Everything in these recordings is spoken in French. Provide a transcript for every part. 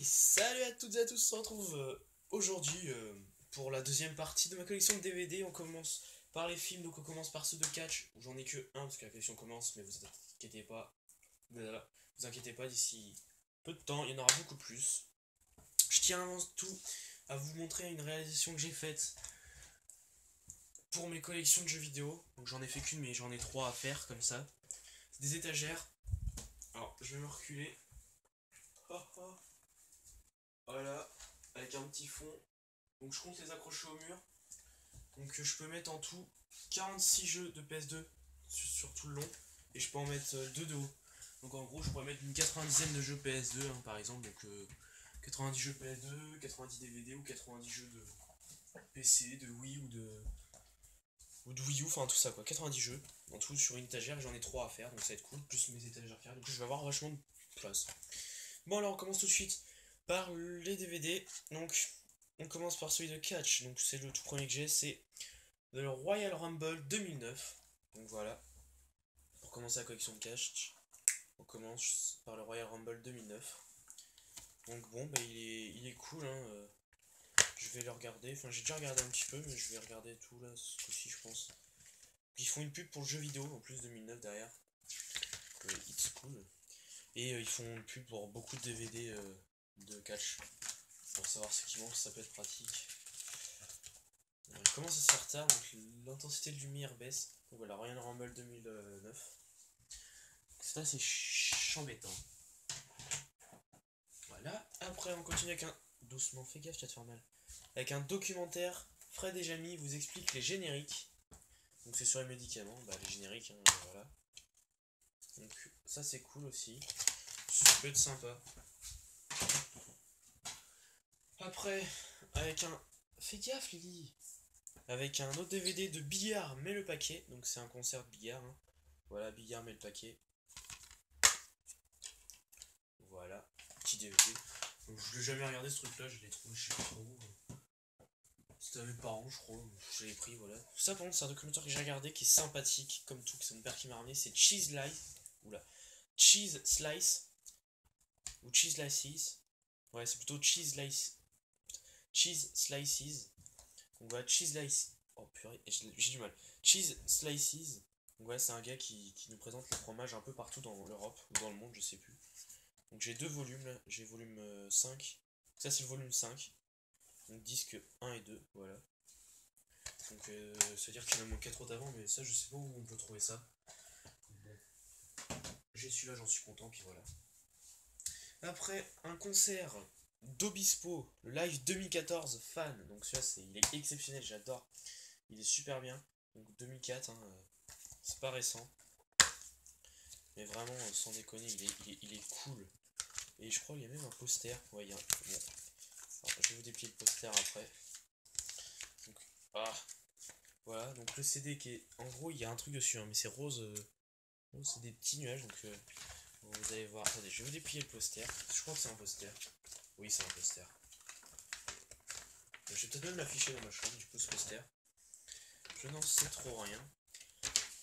Salut à toutes et à tous, on se retrouve aujourd'hui pour la deuxième partie de ma collection de DVD. On commence par les films, donc on commence par ceux de catch, où j'en ai que un parce que la collection commence, mais vous inquiétez pas, voilà, vous inquiétez pas, d'ici peu de temps, il y en aura beaucoup plus. Je tiens avant tout à vous montrer une réalisation que j'ai faite pour mes collections de jeux vidéo. Donc j'en ai fait qu'une, mais j'en ai trois à faire comme ça. C'est des étagères. Alors je vais me reculer. Voilà, avec un petit fond. Donc je compte les accrocher au mur. Donc je peux mettre en tout 46 jeux de PS2 sur tout le long. Et je peux en mettre 2 de haut. Donc en gros je pourrais mettre une 90aine de jeux PS2 hein, par exemple. Donc 90 jeux PS2, 90 DVD ou 90 jeux de PC, de Wii ou de Wii U, enfin tout ça quoi. 90 jeux en tout sur une étagère. J'en ai 3 à faire donc ça va être cool. Plus mes étagères carrées. Donc je vais avoir vachement de place. Bon alors on commence tout de suite par les DVD. Donc on commence par celui de Catch. Donc c'est le tout premier que j'ai, c'est le Royal Rumble 2009. Donc voilà. Pour commencer la collection de Catch, on commence par le Royal Rumble 2009. Donc bon, bah, il est cool. Hein, je vais le regarder. Enfin j'ai déjà regardé un petit peu, mais je vais regarder tout là ce coup-ci je pense. Ils font une pub pour le jeu vidéo en plus 2009 derrière. It's cool. Et ils font une pub pour beaucoup de DVD de Catch. Pour savoir ce qui manque, ça peut être pratique. Il commence à se faire tard, donc l'intensité de lumière baisse. Donc voilà, Royal Rumble 2009. C'est assez chambétant. Voilà, après on continue avec un... Doucement, fais gaffe, tu vas te faire mal. Avec un documentaire, Fred et Jamie vous expliquent les génériques. Donc c'est sur les médicaments, bah les génériques, hein, voilà. Donc ça c'est cool aussi. Ça peut être sympa. Après, avec un... Fais gaffe Lily. Avec un autre DVD de Billard met le paquet. Donc c'est un concert de Billard. Hein. Voilà, Billard met le paquet. Voilà, petit DVD. Donc, je l'ai jamais regardé ce truc là, je l'ai trouvé je sais pas trop où. C'était à mes parents je crois, je l'ai pris voilà. Ça par contre c'est un documentaire que j'ai regardé qui est sympathique, comme tout, que c'est mon père qui m'a ramené, c'est Cheese Slice. Oula. Cheese Slice. Ou Cheese Slices. Ouais c'est plutôt Cheese Slice. Cheese Slices. Donc voilà, Cheese Slice. Oh purée, j'ai du mal. Cheese Slices. Donc ouais, c'est un gars qui nous présente le fromage un peu partout dans l'Europe, ou dans le monde, je sais plus. Donc j'ai deux volumes là, j'ai volume 5. Ça c'est le volume 5. Donc disque 1 et 2, voilà. Donc ça veut dire qu'il en manque 4 autres avant, mais ça je sais pas où on peut trouver ça. Bon. J'ai celui-là, j'en suis content, puis voilà. Après, un concert d'Obispo, le live 2014 fan. Donc celui-là, il est exceptionnel, j'adore. Il est super bien. Donc 2004, hein, c'est pas récent. Mais vraiment, sans déconner, il est cool. Et je crois qu'il y a même un poster. Ouais, il y a un... Bon. Alors, je vais vous déplier le poster après. Donc, voilà, donc le CD qui est... En gros, il y a un truc dessus, hein, mais c'est rose. Rose, c'est des petits nuages, donc vous allez voir. Attendez, je vais vous déplier le poster. Je crois que c'est un poster. Oui, c'est un poster. Je vais peut-être même l'afficher dans ma chambre, du coup, ce poster. Je n'en sais trop rien.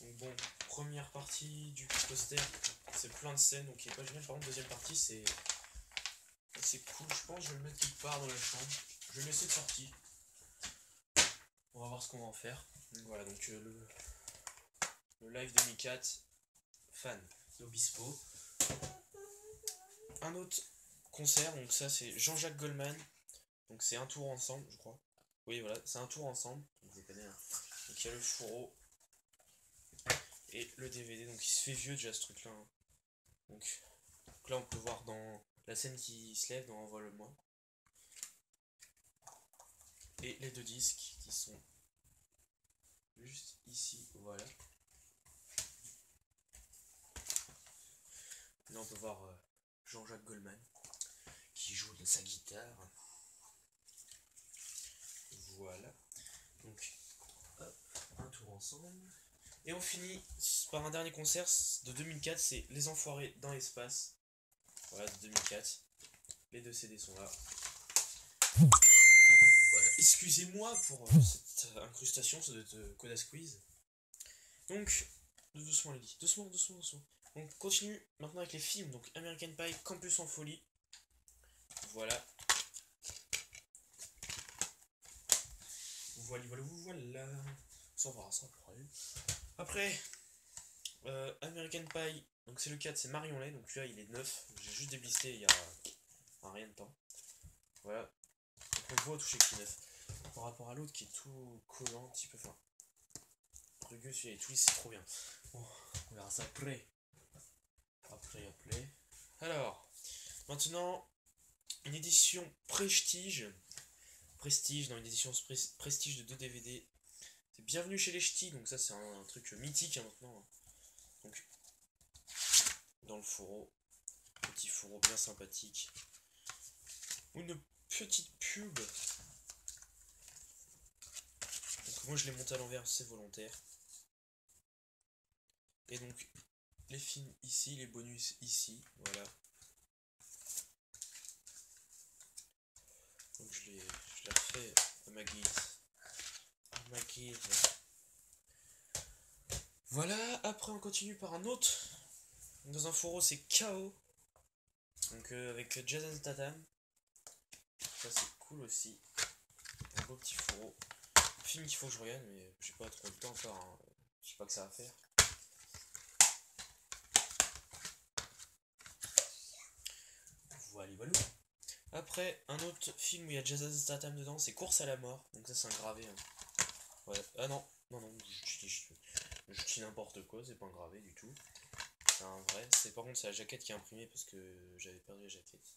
Donc bon, première partie du poster, c'est plein de scènes, donc il est pas génial. Par contre, deuxième partie, c'est cool. Je pense que je vais le mettre quelque part dans la chambre. Je vais le laisser de sortie. On va voir ce qu'on va en faire. Donc voilà, donc le live 2004, fan d'Obispo. Un autre concert, donc ça c'est Jean-Jacques Goldman. Donc c'est un tour ensemble, je crois. Oui, voilà, c'est un tour ensemble. Donc, vous connaissez, hein. Donc il y a le fourreau et le DVD. Donc il se fait vieux déjà ce truc-là. Hein. Donc là on peut voir dans la scène qui se lève dans Envole-moi. Et les deux disques qui sont juste ici, voilà. Là on peut voir Jean-Jacques Goldman qui joue de sa guitare. Voilà. Donc, hop, un tour ensemble. Et on finit par un dernier concert de 2004, c'est Les Enfoirés dans l'espace. Voilà, de 2004. Les deux CD sont là. Voilà, excusez-moi pour cette incrustation, ça doit être Coda Squeeze. Donc, doucement les gars, doucement. On continue maintenant avec les films. Donc, American Pie, Campus en folie. Voilà. Voilà. Ça va, ça après. Après, American Pie. Donc c'est le 4, c'est Marion Lay. Donc là il est neuf. J'ai juste déblisté il y a rien de temps. Voilà. Donc on le voit au toucher qui est neuf. Par rapport à l'autre qui est tout collant, un petit peu fin. Rugueux, celui-là est tout lisse, c'est trop bien. Bon, on verra ça après. Après. Alors, maintenant, une édition Prestige. Prestige, dans une édition Prestige de 2 DVD. C'est Bienvenue chez les Ch'tis, donc ça c'est un truc mythique hein, maintenant. Donc, dans le fourreau. Petit fourreau bien sympathique. Une petite pub. Donc moi je l'ai monté à l'envers, c'est volontaire. Et donc les films ici, les bonus ici, voilà. Donc je l'ai refait à ma guise. Voilà, après on continue par un autre. Dans un fourreau c'est KO. Donc avec Jason Statham. Ça c'est cool aussi. Un beau petit fourreau. Film qu'il faut que je regarde mais j'ai pas trop le temps encore. Hein. Je sais pas que ça va faire. Voilà. Après, un autre film où il y a Jason Statham dedans, c'est Course à la mort. Donc ça c'est un gravé. Hein. Ouais. Ah non, je dis n'importe quoi, c'est pas un gravé du tout. C'est un vrai. Par contre c'est la jaquette qui est imprimée parce que j'avais perdu la jaquette.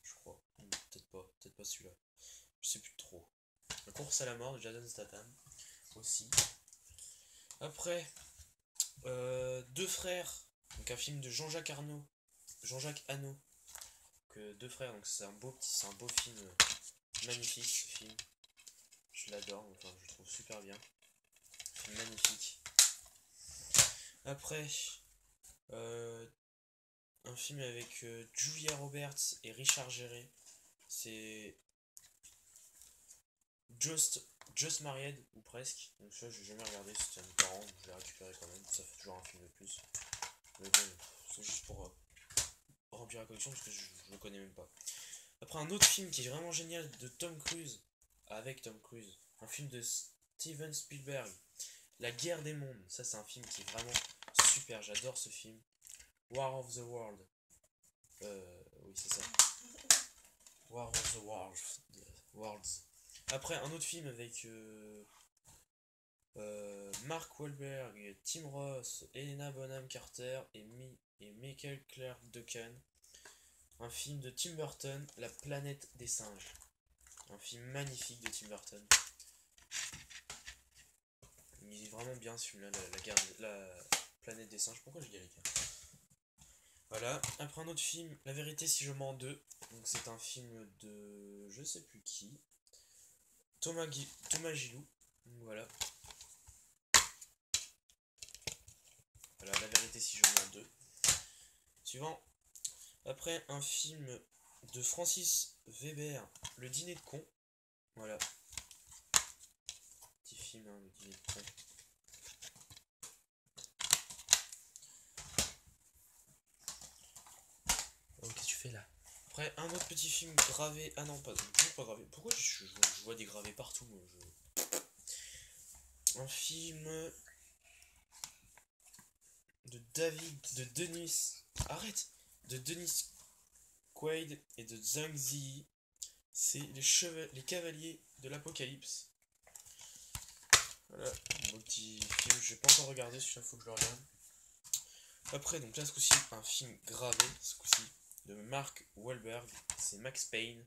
Je crois. Peut-être pas celui-là. Je sais plus trop. La Course à la mort de Jason Statham aussi. Après, Deux frères. Donc un film de Jean-Jacques Hano. Deux frères, donc c'est un beau film, magnifique ce film. Je l'adore, enfin je le trouve super bien. Film magnifique. Après, un film avec Julia Roberts et Richard Gere. C'est Just Married, ou presque. Donc ça j'ai jamais regardé, c'était à mes parents, donc je l'ai récupéré quand même. Ça fait toujours un film de plus. Mais bon, c'est juste pour remplir la collection parce que je le connais même pas. Après un autre film qui est vraiment génial de Tom Cruise, avec Tom Cruise, un film de Steven Spielberg, La guerre des mondes. Ça c'est un film qui est vraiment super, j'adore ce film. War of the World. Oui c'est ça. War of the Worlds. Après un autre film avec Mark Wahlberg, Tim Roth, Helena Bonham Carter et Michael Clarke Duncan. Un film de Tim Burton, La planète des singes. Un film magnifique de Tim Burton. Il est vraiment bien ce film-là, la planète des singes. Pourquoi je dis la guerre? Voilà. Après un autre film, La vérité si je mens 2. Donc c'est un film de je sais plus qui. Thomas Gilou. Voilà. Voilà, La vérité si je mens 2. Suivant. Après un film de Francis Weber, Le dîner de con. Voilà. Petit film, hein, Le dîner de con. Oh, qu'est-ce que tu fais là? Après, un autre petit film gravé. Ah non, toujours pas gravé. Pourquoi je vois des gravés partout moi, Un film de Denis. Arrête! De Denis Quaid et de Zhang Ziyi. C'est les cavaliers de l'Apocalypse. Voilà, mon petit film, je vais pas encore regarder, celui-là faut que je le regarde. Après, donc là ce coup-ci, un film gravé, ce coup-ci, de Mark Wahlberg, c'est Max Payne.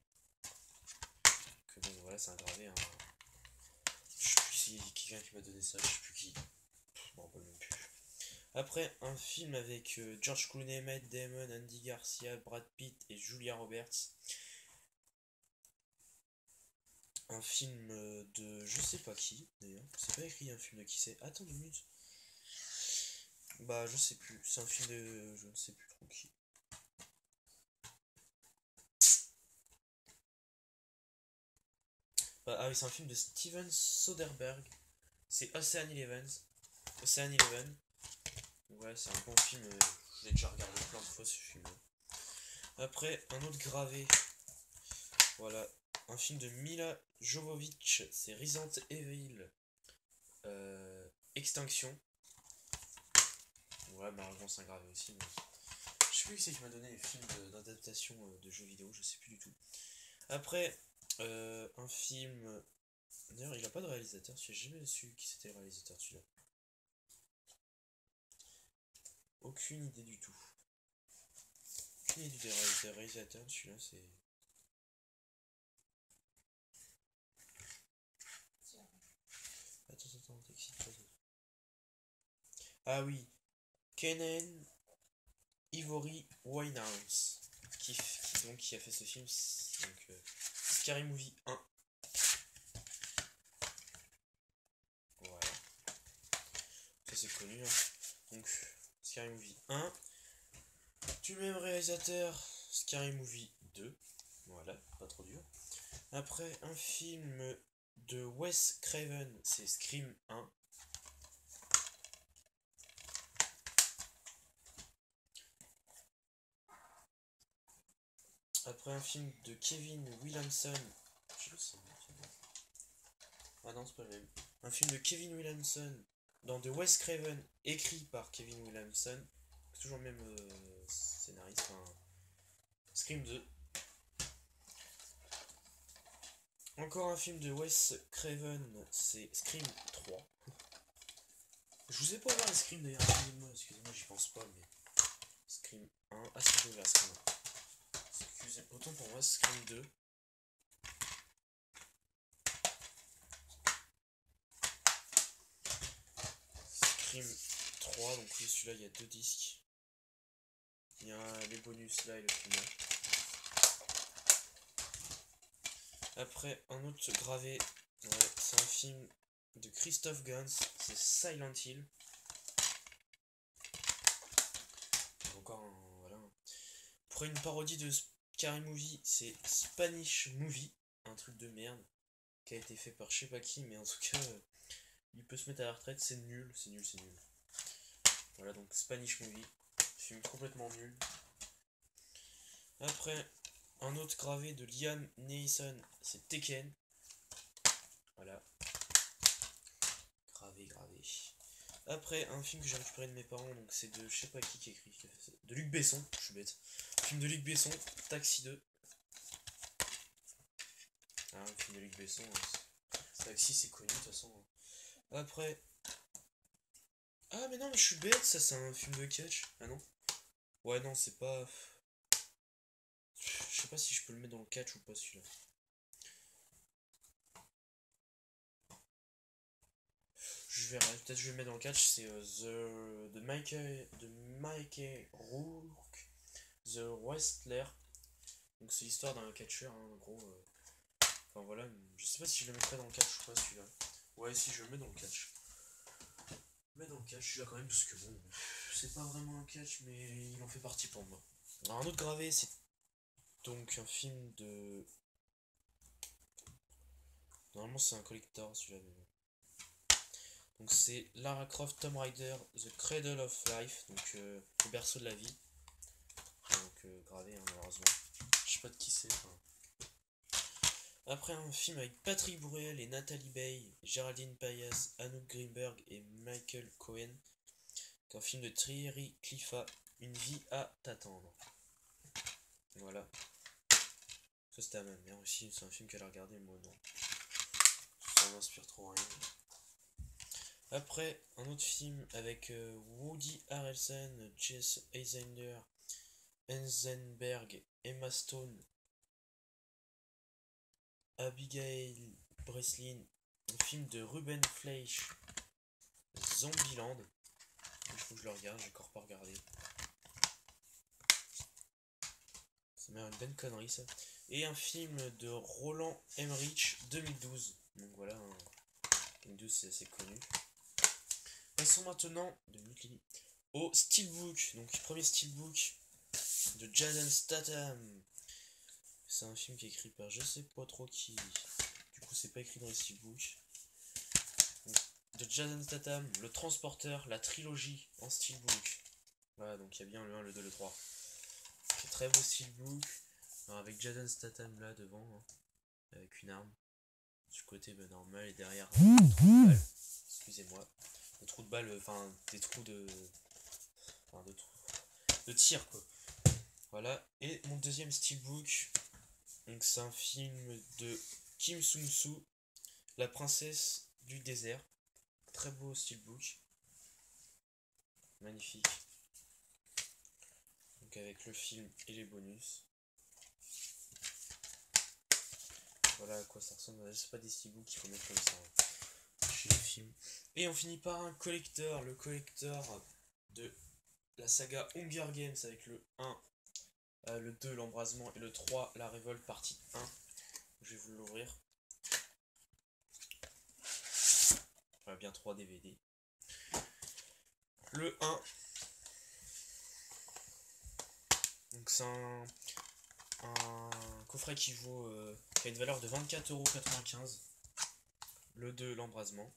Que donc voilà, c'est un gravé. Hein. Je sais plus si quelqu'un qui m'a donné ça, je sais plus qui. Je m'en rappelle même plus. Après, un film avec George Clooney, Matt Damon, Andy Garcia, Brad Pitt et Julia Roberts. Un film de je sais pas qui, d'ailleurs. C'est pas écrit un film de qui c'est. Attends 2 minutes. Bah, je sais plus. C'est un film de je ne sais plus trop qui. Bah, ah oui, c'est un film de Steven Soderbergh. C'est Ocean Eleven. Ouais, c'est un bon film. Je l'ai déjà regardé plein de fois ce film. Après, un autre gravé Voilà, un film de Mila Jovovich, c'est Resident Evil Extinction. Voilà, malheureusement c'est gravé aussi, mais je sais plus qui c'est qui m'a donné les films d'adaptation de jeux vidéo, je sais plus du tout. Après, un film. D'ailleurs, il a pas de réalisateur, j'ai jamais su qui c'était le réalisateur celui-là. Aucune idée du tout. Aucune idée des réalisateurs, celui-là c'est. Attends, t'excites pas. Ah oui, Kenan Ivory Winehouse, qui a fait ce film, donc Scary Movie 1. Voilà, ça c'est connu, hein. Donc Scary Movie 1, du même réalisateur, Scary Movie 2, voilà, pas trop dur. Après, un film de Wes Craven, c'est Scream 1. Après, un film de Kevin Williamson, je sais pas si c'est bon. Ah non, c'est pas le même. Un film de Kevin Williamson dans The Wes Craven, écrit par Kevin Williamson. C'est toujours le même scénariste. Enfin, Scream 2. Encore un film de Wes Craven, c'est Scream 3. Je vous ai pas ouvert les Scream d'ailleurs, excusez-moi, j'y pense pas, mais. Scream 1. Ah, si, j'ai ouvert Scream 1. Excusez-moi, autant pour moi, Scream 2. Scream 3, donc oui, celui-là, il y a 2 disques. Il y a les bonus là et le final. Après, un autre gravé, ouais, c'est un film de Christophe Gans, c'est Silent Hill. Encore un, voilà. Pour une parodie de Scary Movie, c'est Spanish Movie, un truc de merde, qui a été fait par je sais pas qui, mais en tout cas, il peut se mettre à la retraite, c'est nul, c'est nul, c'est nul. Voilà, donc Spanish Movie, film complètement nul. Après, un autre gravé de Liam Neeson, c'est Tekken. Voilà. Gravé. Après, un film que j'ai récupéré de mes parents, donc c'est de je sais pas qui a écrit, qui a fait ça. De Luc Besson, je suis bête. Film de Luc Besson, Taxi 2. Ah, le film de Luc Besson, Taxi c'est connu de toute façon. Après. Ah, mais non, mais je suis bête, ça c'est un film de catch. Ah non? Ouais, non, c'est pas. Je sais pas si je peux le mettre dans le catch ou pas celui-là. Je verrai, peut-être je vais le mettre dans le catch, c'est de Mickey Rourke, The Wrestler. Donc c'est l'histoire d'un catcheur, hein, en gros. Enfin voilà, je sais pas si je le mettrai dans le catch ou pas celui-là. Ouais, si je le mets dans le catch. Je le mets dans le catch celui-là quand même, parce que bon, c'est pas vraiment un catch, mais il en fait partie pour moi. Alors un autre gravé, c'est donc un film de. Normalement c'est un collector celui-là, mais bon. Donc c'est Lara Croft Tomb Raider The Cradle of Life, donc le berceau de la vie. Donc gravé hein, malheureusement. Je sais pas de qui c'est. Enfin. Après un film avec Patrick Bruel et Nathalie Baye, Géraldine Payas, Anouk Greenberg et Michael Cohen. Un film de Thierry Cliffa, Une vie à t'attendre. Voilà. Ça c'était à ma mère aussi, c'est un film qu'elle a regardé, moi non. Ça m'inspire trop rien. Après, un autre film avec Woody Harrelson, Jesse Eisenberg, Emma Stone, Abigail Breslin, un film de Ruben Fleischer, Zombieland. Il faut que je le regarde, j'ai encore pas regardé. Ça m'a l'air une bonne connerie ça. Et un film de Roland Emmerich 2012. Donc voilà, 2012 c'est assez connu. Passons maintenant au Steelbook. Donc premier Steelbook de Jason Statham. C'est un film qui est écrit par je sais pas trop qui. Du coup c'est pas écrit dans les Steelbooks. De Jason Statham, Le Transporteur, la trilogie en Steelbook. Voilà, donc il y a bien le 1, le 2, le 3. C'est très beau Steelbook. Alors avec Jason Statham là devant, hein, avec une arme. Du côté normal et derrière un trou de balle. Excusez-moi. Des trous de balle, enfin des trous de. Enfin de tir quoi. Voilà. Et mon deuxième steelbook. Donc c'est un film de Kim Sung-soo, La princesse du désert. Très beau steelbook. Magnifique. Donc avec le film et les bonus. Voilà à quoi ça ressemble. C'est pas des steelbooks qu'il faut mettre comme ça chez les films. Et on finit par un collector. Le collector de la saga Hunger Games avec le 1, le 2, l'embrasement et le 3, la révolte partie 1. Je vais vous l'ouvrir. Voilà, bien 3 DVD. Le 1. Donc c'est un coffret qui vaut qui a une valeur de 24,95€. Le 2, l'embrasement.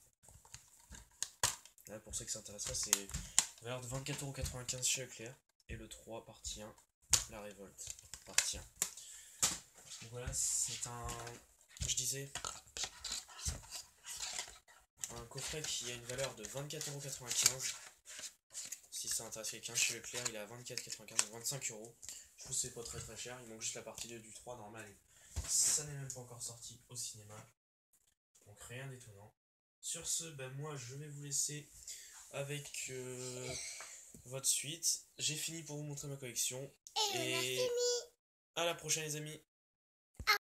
Là, pour ceux qui s'intéresseraient, c'est une valeur de 24,95€ chez Leclerc. Et le 3, partie 1, la révolte, partie 1. Donc voilà, c'est un, je disais, un coffret qui a une valeur de 24,95€. Si ça intéresse quelqu'un, chez Leclerc, il est à 24,95€, donc 25€. Je trouve que c'est pas très cher, il manque juste la partie 2 du 3 normal. Ça n'est même pas encore sorti au cinéma. Donc rien d'étonnant. Sur ce, moi je vais vous laisser avec votre suite. J'ai fini pour vous montrer ma collection. Et à la prochaine les amis.